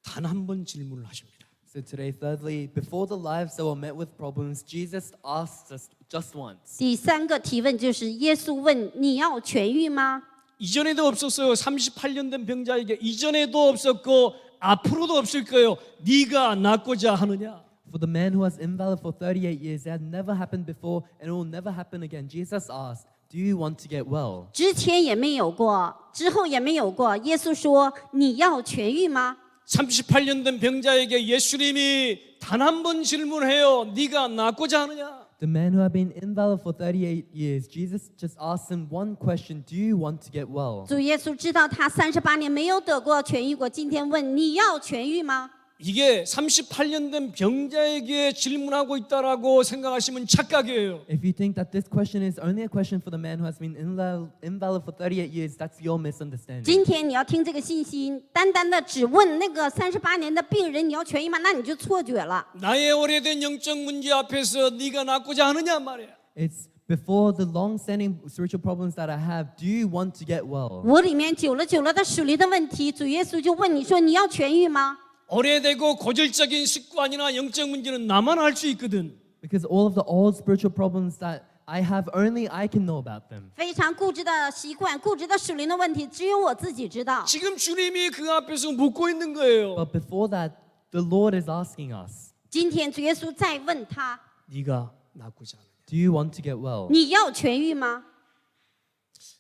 A: 단 한 번 질문을 하십니다.
B: So today, thirdly, before the lives that were met with problems, Jesus asked us just once.
C: 第三个提问就是耶稣问你要痊愈吗？
A: 이전에도 없었어요. 38년 된 병자에게 이전에도 없었고 앞으로도 없을 거예요. 네가 낫고자 하느냐?
B: For the man who was invalid for 38 years, it had never happened before and it will never happen again. Jesus asked, do you want to get well?
C: 之前也没有过，之后也没有过。耶稣说你要痊愈吗？
A: 38년 된 병자에게 예수님이 단 한 번 질문해요. 네가 낫고자 하느냐?
B: The man who had been invalid for 38 years, Jesus just asked him one question, do you want to get well?
C: 主耶稣知道他38年没有得过痊愈过，今天问你要痊愈吗？
A: 이게 38년 된 병자에게 질문하고 있다라고 생각하시면 착각이에요.
B: If you think that this question is only a question for the man who has been invalid for 38 years, that's your misunderstanding.
C: 今天你要听这个信息，单单的只问那个38年的病人你要痊愈吗？那你就错觉了。
A: 나의 오래된 영적 문제 앞에서 네가 낫고자 하느냐 말이야.
B: It's before the long-standing spiritual problems that I have, do you want to get well?
C: 我里面久了的属灵的问题，主耶稣就问你说你要痊愈吗？
A: 오래되고 고질적인 습관이나 영적 문제는 나만 알 수 있거든.
B: Because all of the old spiritual problems that I have, only I can know about them.
C: 非常固执的习惯、固执的属灵的问题，只有我自己知道。
A: 지금 주님이 그 앞에서 묻고 있는 거예요.
B: But before that, the Lord is asking us,
C: 今天主耶稣在问他，
A: 네가 낫고자 하느냐?
B: do you want to get well?
C: 你要痊愈吗？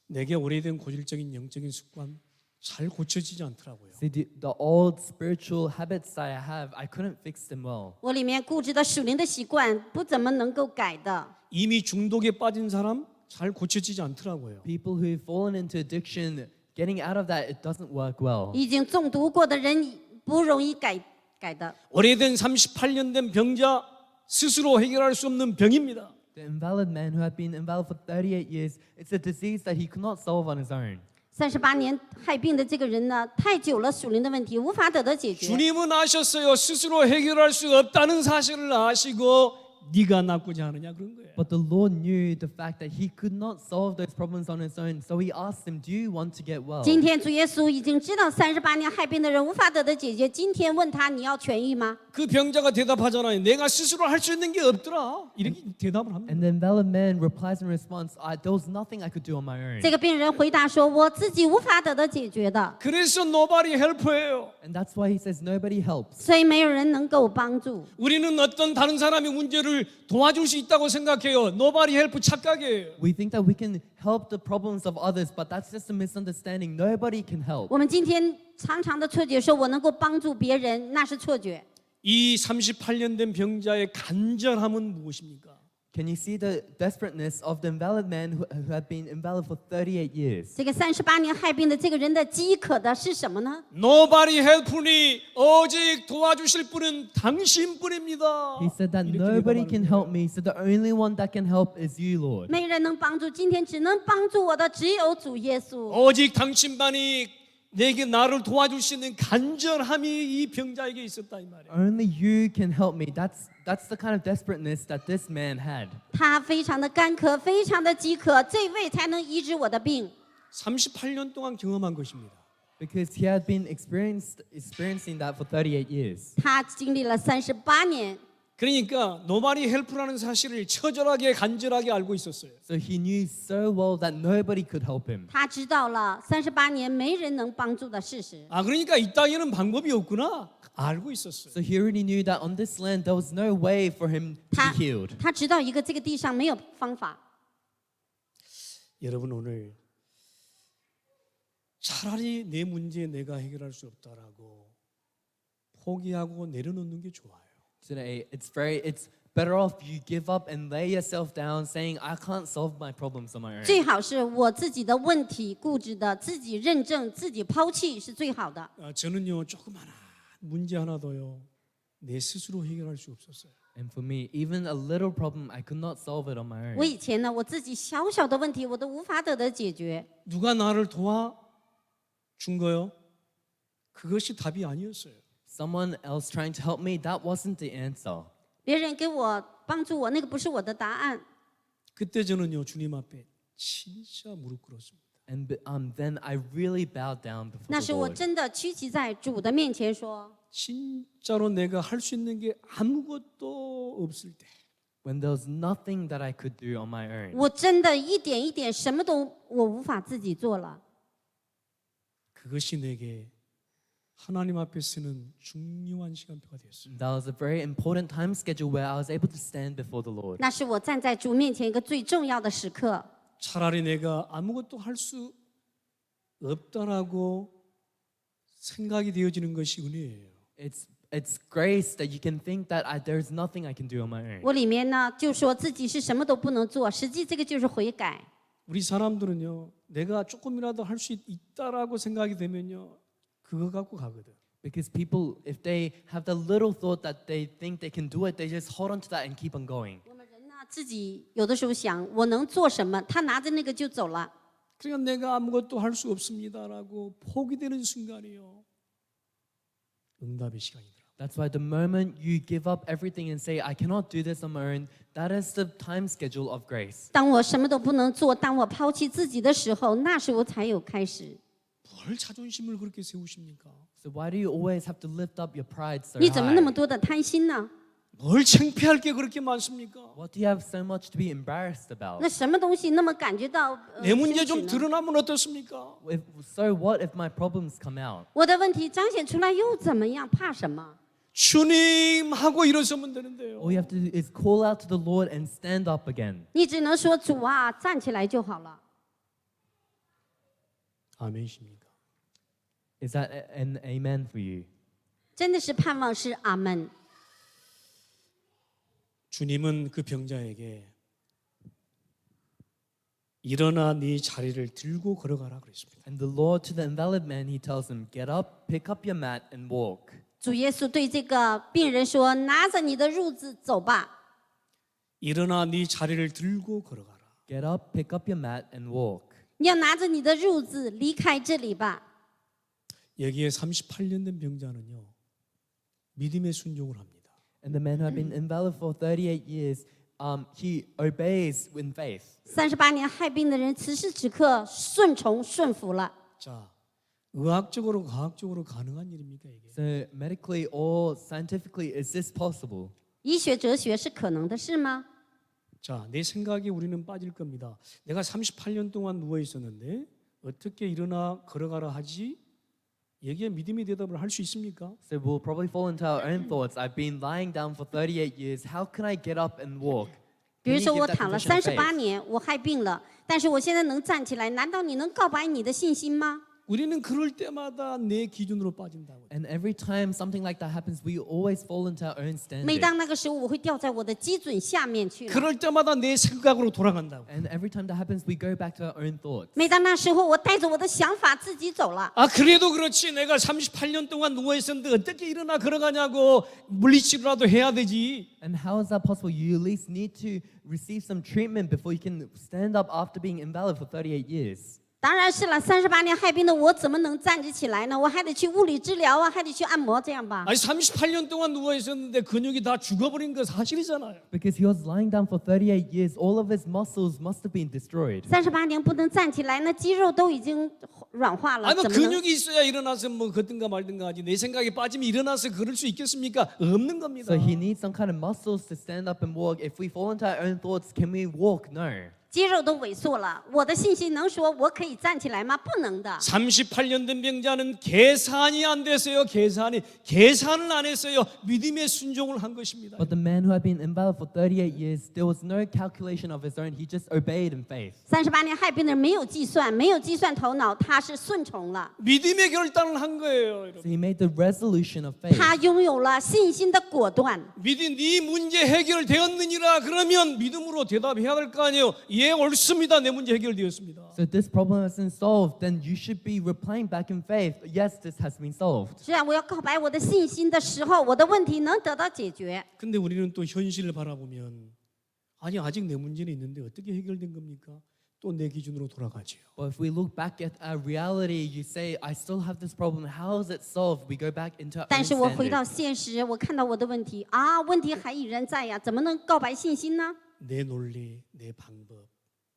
A: 내게 오래된 고질적인 영적인 습관 잘 고쳐지지 않더라고요.
B: See, the old spiritual habits that I have, I couldn't fix them well.
C: 我里面固执的属灵的习惯不怎么能够改的。
A: 이미 중독에 빠진 사람 잘 고쳐지지 않더라고요.
B: People who've fallen into addiction, getting out of that, it doesn't work well.
C: 已经中毒过的人不容易改的。
A: 오래된 38년 된 병자 스스로 해결할 수 없는 병입니다.
B: The invalid man who had been invalid for 38 years, it's a disease that he could not solve on his own.
C: 38年害病的这个人呢，太久了，属灵的问题无法得到解决。
A: 주님은 아셨어요. 스스로 해결할 수 없다는 사실을 아시고 네가 낫고자 하느냐 그런 거예요.
B: But the Lord knew the fact that he could not solve those problems on his own. So he asked him, do you want to get well?
C: 今天主耶稣已经知道38年害病的人无法得到解决，今天问他你要痊愈吗？
A: 그 병자가 대답하잖아요. 내가 스스로 할 수 있는 게 없더라. 이렇게 대답을 합니다.
B: And the invalid man replies in response, there was nothing I could do on my own.
C: 这个病人回答说：“我自己无法得到解决的，
A: 그래서 nobody help예요.
B: And that's why he says nobody helps.
C: 所以没有人能够帮助。
A: 우리는 어떤 다른 사람의 문제를 도와줄 수 있다고 생각해요. nobody help 착각이에요.
B: We think that we can help the problems of others, but that's just a misunderstanding. Nobody can help.
C: 我们今天常常的错觉说我能够帮助别人，那是错觉。
A: 이 38년 된 병자의 간절함은 무엇입니까?
B: Can you see the desperateness of the invalid man who had been invalid for 38 years?
C: 这个38年害病的这个人的饥渴的是什么呢？
A: nobody help니 오직 도와주실 분은 당신뿐입니다.
B: He said that
A: 이렇게
B: nobody can
A: 대답하는
B: help
A: 거예요.
B: me, so the only one that can help is you, Lord.
C: 没人能帮助，今天只能帮助我的只有主耶稣。
A: 오직 당신만이 내게 나를 도와줄 수 있는 간절함이 이 병자에게 있었다 이 말이에요.
B: Only you can help me. That's the kind of desperateness that this man had.
C: 他非常的干渴，非常的饥渴，这位才能医治我的病。
A: 38년 동안 경험한 것입니다.
B: Because he had been experiencing that for 38 years.
C: 他经历了38年，
A: 그러니까 nobody help라는 사실을 처절하게 간절하게 알고 있었어요.
B: So he knew so well that nobody could help him.
C: 他知道了38年没人能帮助的事实。
A: 아 그러니까 이 땅에는 방법이 없구나 알고 있었어요.
B: So he already knew that on this land there was no way for him to
C: 他
B: be healed.
C: 他知道一个这个地上没有方法。
A: 여러분 오늘 차라리 내 문제 내가 해결할 수 없다라고 포기하고 내려놓는 게 좋아요.
B: Today, it's better off you give up and lay yourself down saying, I can't solve my problems on my own.
C: 最好是我自己的问题固执的自己认证自己抛弃是最好的。
A: 저는요 조그마한 문제 하나도요 내 스스로 해결할 수 없었어요.
B: And for me, even a little problem, I could not solve it on my
C: 我
B: own.
C: 以前呢，我自己小小的问题我都无法得到解决。
A: 누가 나를 도와준 거요? 그것이 답이 아니었어요.
B: Someone else trying to help me, that wasn't the answer.
C: 别人给我帮助我，那个不是我的答案。
A: 그때 저는요 주님 앞에 진짜 무릎 꿇었습니다.
B: And then I really bowed down before
C: 那
B: the
C: 是我
B: Lord.
C: 真的屈膝在主的面前说，
A: 진짜로 내가 할 수 있는 게 아무것도 없을 때
B: When there was nothing that I could do on my own.
C: 我真的一点一点什么都我无法自己做了。
A: 그것이 내게 하나님 앞에 서는 중요한 시간표가 되었어요.
B: That was a very important time schedule where I was able to stand before the Lord.
C: 那是我站在主面前一个最重要的时刻。
A: 차라리 내가 아무것도 할 수 없다라고 생각이 되어지는 것이 은혜예요.
B: It's grace that you can think that there's nothing I can do on my own.
C: 我里面呢就说自己是什么都不能做，实际这个就是悔改。
A: 우리 사람들은요, 내가 조금이라도 할 수 있다라고 생각이 되면요, 그거 갖고 가거든.
B: Because people, if they have the little thought that they think they can do it, they just hold on to that and keep on going.
C: 我们人呢自己有的时候想我能做什么，他拿着那个就走了。
A: 그러니까 내가 아무것도 할 수 없습니다라고 포기되는 순간이요, 응답의 시간이더라.
B: That's why the moment you give up everything and say, I cannot do this on my own, that is the time schedule of grace.
C: 当我什么都不能做，当我抛弃自己的时候，那时候才有开始。
A: 뭘 자존심을 그렇게 세우십니까?
B: So why do you always have to lift up your pride so
C: 你怎么那么
B: high?
C: 多的贪心呢？
A: 뭘 창피할 게 그렇게 많습니까?
B: What do you have so much to be embarrassed about?
C: 那什么东西那么感觉到
A: 내 문제
C: 羞
A: 좀
C: 耻呢？
A: 드러나면 어떻습니까?
B: So what if my problems come out?
C: 我的问题彰显出来又怎么样？怕什么？
A: 주님 하고 일어서면 되는데요.
B: All you have to do is call out to the Lord and stand up again.
C: 你只能说主啊，站起来就好了。
A: 아멘이십니까?
B: Is that an amen for you?
C: 真的是盼望是阿门。
A: 주님은 그 병자에게 일어나 네 자리를 들고 걸어가라 그랬습니다.
B: And the Lord to the invalid man, he tells him, get up, pick up your mat and walk.
C: 主耶稣对这个病人说：“拿着你的褥子走吧。
A: 일어나 네 자리를 들고 걸어가라.
B: Get up, pick up your mat and walk.
C: 你要拿着你的褥子离开这里吧。
A: 여기에 38년 된 병자는요, 믿음의 순종을 합니다.
B: And the man who had been invalid for 38 years, he obeys in faith.
C: 38年害病的人，此时此刻顺从顺服了。
A: 자, 의학적으로 과학적으로 가능한 일입니까 이게?
B: So medically or scientifically, is this possible?
C: 医学哲学是可能的事吗？
A: 자, 내 생각에 우리는 빠질 겁니다. 내가 38년 동안 누워 있었는데 어떻게 일어나 걸어가라 하지? 여기에 믿음의 대답을 할 수 있습니까?
B: So we'll probably fall into our own thoughts. I've been lying down for 38 years. How can I get up and walk?
C: 比
B: Can
C: 如
B: you
C: 说
B: give
C: 我
B: that
C: 躺了
B: confession of
C: 38
B: faith?
C: 年，我害病了，但是我现在能站起来，难道你能告白你的信心吗？
A: 우리는 그럴 때마다 내 기준으로 빠진다고.
B: And every time something like that happens, we always fall into our own
C: 每
B: standard.
C: 当那个时候，我会掉在我的基准下面去了。
A: 그럴 때마다 내 생각으로 돌아간다고.
B: And every time that happens, we go back to our own thoughts.
C: 每当那时候，我带着我的想法自己走了。
A: 아, 그래도 그렇지. 내가 38년 동안 누워 있었는데 어떻게 일어나 걸어가냐고 물리치료라도 해야 되지.
B: And how is that possible? You at least need to receive some treatment before you can stand up after being invalid for 38 years.
C: 当然是了，38年害病的我怎么能站得起来呢？我还得去物理治疗啊，还得去按摩，这样吧。
A: 아니 38년 동안 누워 있었는데 근육이 다 죽어버린 거 사실이잖아요.
B: Because he was lying down for 38 years, all of his muscles must have been destroyed.
C: 38年不能站起来，那肌肉都已经软化了，
A: 아니 뭐
C: 怎么能？
A: 근육이 있어야 일어나서 뭐 걷든가 말든가 하지. 내 생각에 빠지면 일어나서 걸을 수 있겠습니까? 없는 겁니다.
B: So he needs some kind of muscles to stand up and walk. If we fall into our own thoughts, can we walk? No.
C: 肌肉都萎缩了，我的信心能说我可以站起来吗？不能的。
A: 38년 된 병자는 계산이 안 됐어요. 계산을 안 했어요. 믿음의 순종을 한 것입니다.
B: But the man who had been invalid for 38 years, there was no calculation of his own. He just obeyed in faith.
C: 38年害病的人没有计算，没有计算头脑，他是顺从了，
A: 믿음의 결단을 한 거예요. 여러분.
B: So he made the resolution of faith.
C: 他拥有了信心的果断。
A: 믿음 네 문제 해결되었느니라 그러면 믿음으로 대답해야 될 거 아니에요. 예, 옳습니다. 내 문제 해결되었습니다.
B: So this problem has been solved, then you should be replying back in faith. Yes, this has been solved.
C: 虽然我要告白我的信心的时候，我的问题能得到解决。
A: 근데 우리는 또 현실을 바라보면 아니 아직 내 문제는 있는데 어떻게 해결된 겁니까? 또 내 기준으로 돌아가지요.
B: But if we look back at our reality, you say, I still have this problem. How is it solved? We go back into our
C: 但
B: own
C: 是我回到
B: standard.
C: 现实，我看到我的问题啊，问题还已然在呀，怎么能告白信心呢？
A: 내 논리, 내 방법,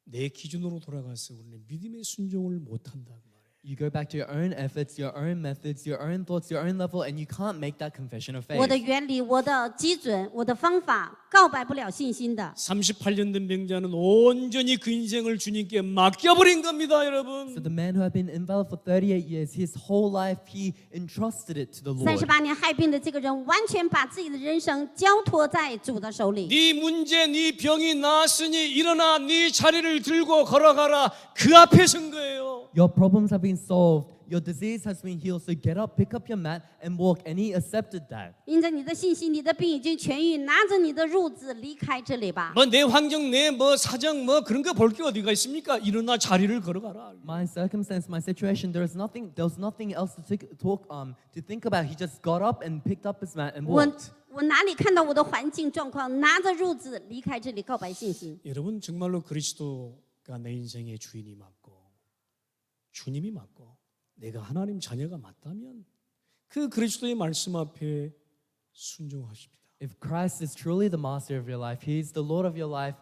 A: 내 기준으로 돌아가서 우리는 믿음의 순종을 못한다 그 말이에요.
B: You go back to your own efforts, your own methods, your own thoughts, your own level, and you can't make that confession of
C: 我的
B: faith.
C: 原理、我的基准、我的方法，告白不了信心的。
A: 38년 된 병자는 온전히 그 인생을 주님께 맡겨버린 겁니다,
B: So
A: 여러분.
B: the man who had been invalid for 38 years, his whole life, he entrusted it to the Lord.
C: 38年害病的这个人，完全把自己的人生交托在主的手里。
A: 네 문제, 네 병이 나았으니 일어나 네 자리를 들고 걸어가라. 그 앞에 선 거예요.
B: Your problems have been solved. Your disease has been healed. So get up, pick up your mat, and walk. And he accepted that.
C: 因着你的信心，你的病已经痊愈，拿着你的褥子离开这里吧。
A: 뭐 내 환경, 내 뭐 사정, 뭐 그런 거 볼 게 어디가 있습니까? 일어나 자리를 걸어가라.
B: My circumstance, my situation, there was nothing else to think about. He just got up and picked up his mat and
C: 我
B: walked.
C: 我哪里看到我的环境状况，拿着褥子离开这里，告白信心。
A: 여러분 정말로 그리스도가 내 인생의 주인이 맞고 주님이 맞고 내가 하나님 자녀가 맞다면 그 그리스도의 말씀 앞에 순종하십니다.
B: If Christ is truly the master of your life, He is the Lord of your life,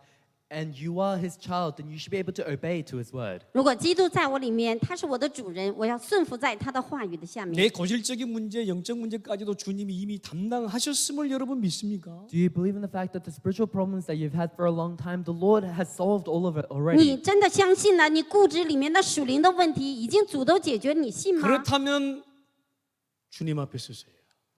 B: and you are His child, then you should be able to obey to His word.
C: 如果基督在我里面，他是我的主人，我要顺服在他的话语的下面。
A: 내 고질적인 문제, 영적 문제까지도 주님이 이미 담당하셨음을 여러분 믿습니까?
B: Do you believe in the fact that the spiritual problems that you've had for a long time, the Lord has solved all of it
C: 你
B: already?
C: 真的相信了？你固执里面的属灵的问题，已经主都解决，你信吗？
A: 그렇다면 주님 앞에 서세요.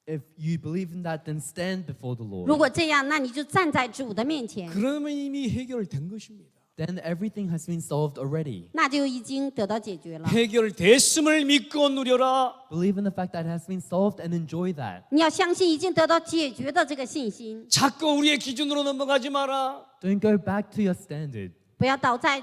B: If you believe in that, then stand before the
C: 如
B: Lord.
C: 果这样，那你就站在主的面前，
A: 그러면 이미 해결된 것입니다.
B: Then everything has been solved already.
C: 那就已经得到解决了。
A: 해결됐음을 믿고 누려라.
B: Believe in the fact that it has been solved and enjoy that.
C: 你要相信已经得到解决的这个信心，
A: 자꾸 우리의 기준으로 넘어가지 마라.
B: Don't go back to your standard.
C: 不要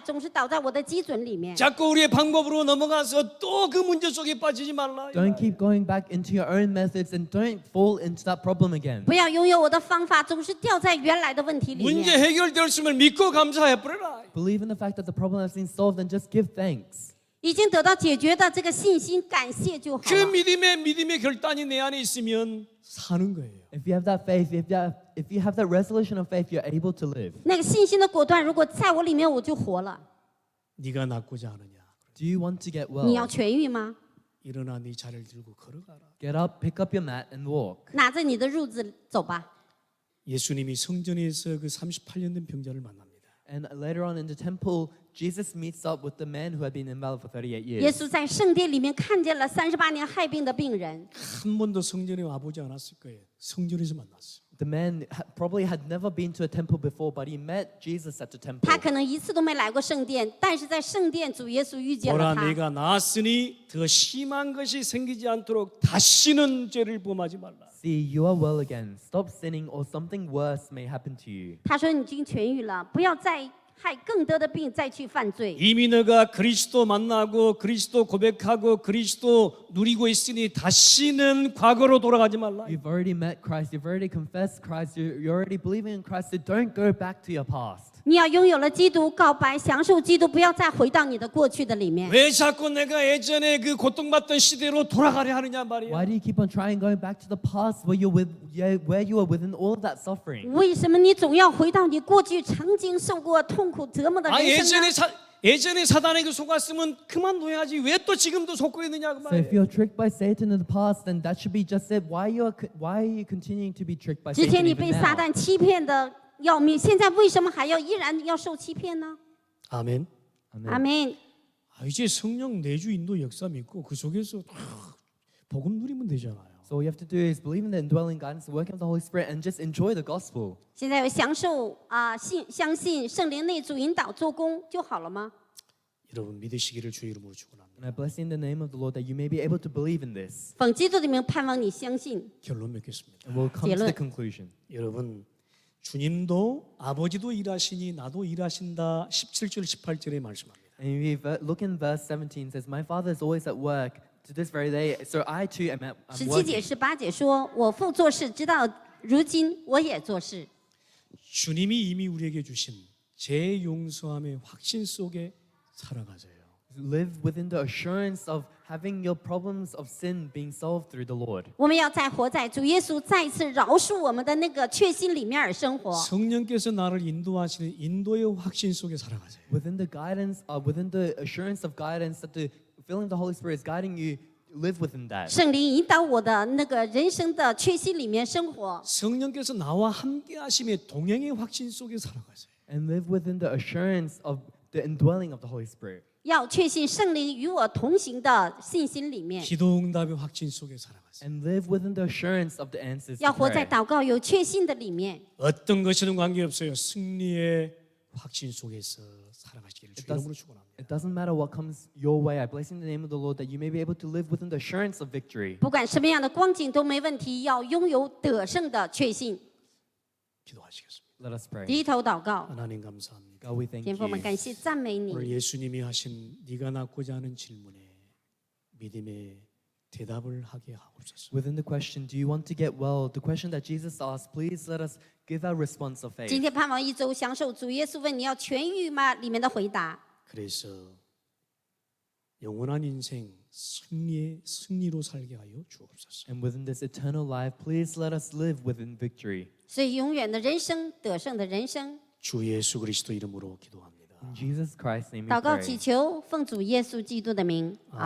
C: 总是倒在我的基准里面。
A: 자꾸 우리의 방법으로 넘어가서 또 그 문제 속에 빠지지 말라.
B: Don't keep going back into your own methods and don't fall into that problem again.
C: 不要拥有我的方法，总是掉在原来的问题里
A: 문제
C: 面。
A: 해결되었음을 믿고 감사해 버려라.
B: Believe in the fact that the problem has been solved and just give thanks.
C: 已经得到解决的这个信心，感谢就好
A: 그
C: 了。
A: 믿음의 결단이 내 안에 있으면 사는 거예요.
B: If you have that faith, if you have that resolution of faith, you're able to live.
C: 那个信心的果断，如果在我里面，我就活了。
A: 네가 낫고자 하느냐?
B: Do you want to get
C: 你要
B: well?
C: 痊愈吗？
A: 일어나 네 자리를 들고 걸어가라.
B: Get up, pick up your mat, and walk.
C: 拿着你的褥子走吧。
A: 예수님이 성전에서 그 38년 된 병자를 만납니다.
B: And later on in the temple, Jesus meets up with the man who had been invalid for 38
C: 耶
B: years.
C: 稣在圣殿里面看见了38年害病的病人，
A: 한 번도 성전에 와보지 않았을 거예요. 성전에서 만났어.
B: The man probably had never been to a temple before, but he met Jesus at the temple.
C: 他可能一次都没来过圣殿，但是在圣殿主耶稣遇见
A: 보라
C: 了他。
A: 내가 나았으니 더 심한 것이 생기지 않도록 다시는 죄를 범하지 말라.
B: See, you are well again. Stop sinning, or something worse may happen to you.
C: 他说：“你已经痊愈了，不要再害更多的病，再去犯罪。
A: 이미 너가 그리스도 만나고 그리스도 고백하고 그리스도 누리고 있으니 다시는 과거로 돌아가지 말라.
B: You've already met Christ. You've already confessed Christ. You're already believing in Christ. So don't go back to your past.
C: 你要拥有了基督，告白享受基督，不要再回到你的过去的里面。
A: 왜 자꾸 내가 예전에 그 고통받던 시대로 돌아가려 하느냐
B: Why
A: 말이야.
B: do you keep on trying going back to the past where you were within all of that suffering?
C: 为什么你总要回到你过去曾经受过痛苦折磨的
A: 아
C: 人生呢？
A: 예전에 사단에게 속았으면 그만둬야지 왜 또 지금도 속고 있느냐 그
B: So if
A: 말이야.
B: you're tricked by Satan in the past, then that should be just it. Why are you continuing to be tricked by
C: 之前
B: Satan
C: 你
B: even
C: 被撒
B: now?
C: 旦欺骗的要命，现在为什么还要依然要受欺骗呢？
A: 아멘.
C: 阿门。
A: 아, 이제 성령 내주 인도 역사 믿고 그 속에서 복음 누리면 되잖아요.
B: So all you have to do is believe in the indwelling guidance, the working of the Holy Spirit, and just enjoy the gospel.
C: 现在有享受相信圣灵内主引导做工就好了吗？
A: 여러분 믿으시기를 주 이름으로 축원합니다.
B: And I bless you in the name of the Lord that you may be able to believe in this.
C: 奉基督的名盼望你相信。
A: 결론 맺겠습니다.
B: And we'll come to the
C: 结论。
B: conclusion.
A: 여러분 주님도 아버지도 일하시니 나도 일하신다. 17절 18절에 말씀합니다.
B: And we look in verse 17, it says, My Father is always at work to this very day, so I too am
C: 17节
B: working.
C: 18节说：“我父做事，直到如今我也做事。
A: 주님이 이미 우리에게 주신 제 용서함의 확신 속에 살아가세요.
B: live within the assurance of having your problems of sin being solved through the Lord.
C: 我们要在活在主耶稣再一次饶恕我们的那个确信里面而生活。
A: 성령께서 나를 인도하시는 인도의 확신 속에 살아가세요.
B: Within the guidance, within the assurance of guidance that the feeling of the Holy Spirit is guiding you, live within that.
C: 圣灵引导我的那个人生的确信里面生活，
A: 성령께서 나와 함께 하심의 동행의 확신 속에 살아가세요.
B: And live within the assurance of the indwelling of the Holy Spirit.
C: 要确信圣灵与我同行的信心里面，
A: 기도 응답의 확신 속에 살아가세요.
B: And live within the assurance of the answers to
C: 要活在
B: prayer.
C: 祷告有确信的里面。
A: 어떤 것이든 관계없어요. 승리의 확신 속에서 살아가시기를 주 이름으로 축원합니다.
B: It doesn't matter what comes your way. I bless in the name of the Lord that you may be able to live within the assurance of victory.
C: 不管什么样的光景都没问题，要拥有得胜的确信。
A: 기도하시겠습니다.
B: Let us pray.
C: 低头祷告，
A: 하나님 감사합니다.
B: God, we thank
C: 天父，我们
B: you.
C: 感谢赞美你。
A: 오늘 예수님이 하신 네가 낳고자 하는 질문에 믿음의 대답을 하게 하옵소서.
B: Within the question, do you want to get well? The question that Jesus asked, please let us give our response of
C: 今
B: faith.
C: 天盼望一周享受主耶稣问你要痊愈吗？里面的回答，
A: 그래서 영원한 인생 승리로 살게 하여 주옵소서.
B: And within this eternal life, please let us live within victory.
C: 所以永远的人生，得胜的人生。
A: 주 예수 그리스도 이름으로 기도합니다.
B: In Jesus Christ's name we
C: 祷告祈
B: pray.
C: 求，奉主耶稣基督的名。